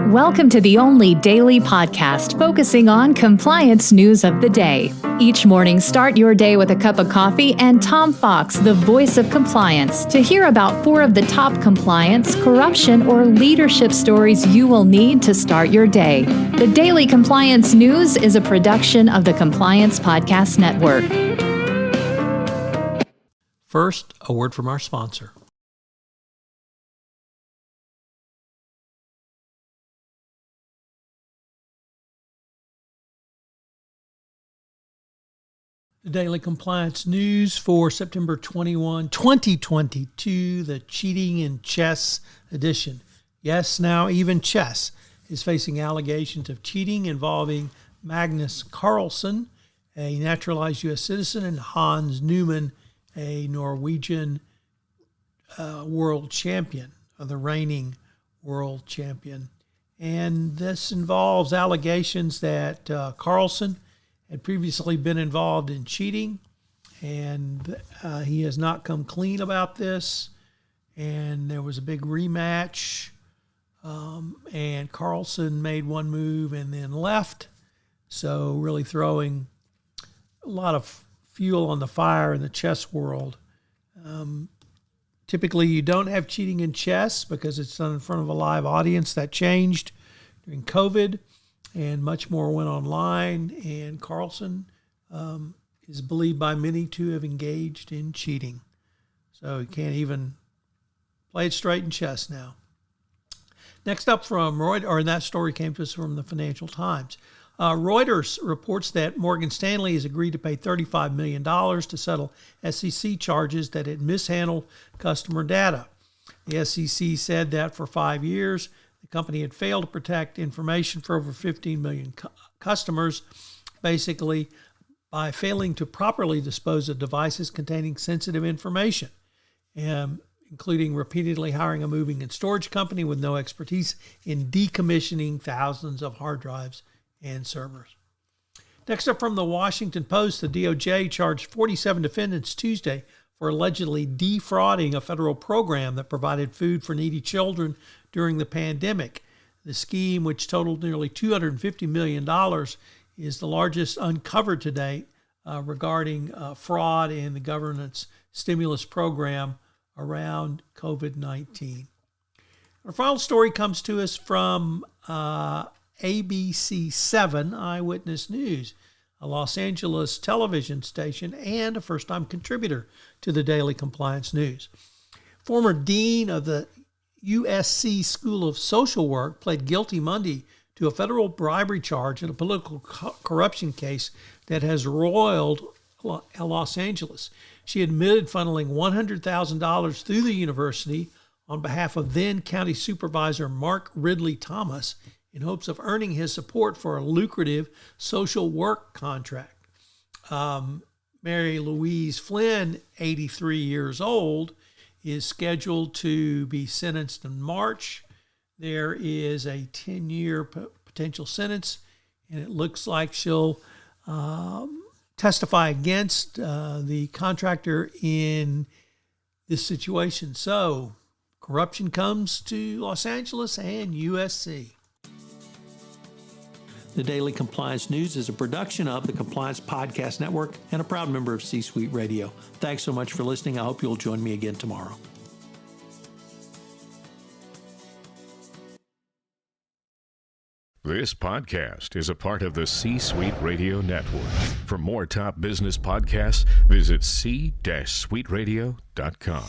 Welcome to the only daily podcast focusing on compliance news of the day. Each morning, start your day with a cup of coffee and Tom Fox, the voice of compliance, to hear about 4 of the top compliance, corruption, or leadership stories you will need to start your day. The Daily Compliance News is a production of the Compliance Podcast Network. First, a word from our sponsor. The Daily Compliance News for September 21, 2022, the Cheating in Chess edition. Yes, now even chess is facing allegations of cheating involving Magnus Carlsen, a naturalized U.S. citizen, and Hans Neumann, a Norwegian world champion, or the reigning world champion. And this involves allegations that Carlsen had previously been involved in cheating, and he has not come clean about this. And there was a big rematch, and Carlsen made one move and then left. So really throwing a lot of fuel on the fire in the chess world. Typically, you don't have cheating in chess because it's done in front of a live audience. That changed during COVID. And much more went online, and Carlsen is believed by many to have engaged in cheating. So he can't even play it straight in chess now. Next up from Reuters, or that story came to us from the Financial Times. Reuters reports that Morgan Stanley has agreed to pay $35 million to settle SEC charges that it mishandled customer data. The SEC said that for 5 years, the company had failed to protect information for over 15 million customers, basically by failing to properly dispose of devices containing sensitive information, including repeatedly hiring a moving and storage company with no expertise in decommissioning thousands of hard drives and servers. Next up from the Washington Post, the DOJ charged 47 defendants Tuesday for allegedly defrauding a federal program that provided food for needy children during the pandemic. The scheme, which totaled nearly $250 million, is the largest uncovered to date regarding fraud in the government's stimulus program around COVID-19. Our final story comes to us from ABC 7 Eyewitness News, a Los Angeles television station and a first-time contributor to the Daily Compliance News. Former dean of the USC School of Social Work pled guilty Monday to a federal bribery charge in a political corruption case that has roiled Los Angeles. She admitted funneling $100,000 through the university on behalf of then County Supervisor Mark Ridley Thomas in hopes of earning his support for a lucrative social work contract. Mary Louise Flynn, 83 years old, is scheduled to be sentenced in March. There is a 10-year potential sentence, and it looks like she'll testify against the contractor in this situation. So corruption comes to Los Angeles and USC. The Daily Compliance News is a production of the Compliance Podcast Network and a proud member of C-Suite Radio. Thanks so much for listening. I hope you'll join me again tomorrow. This podcast is a part of the C-Suite Radio Network. For more top business podcasts, visit c-suiteradio.com.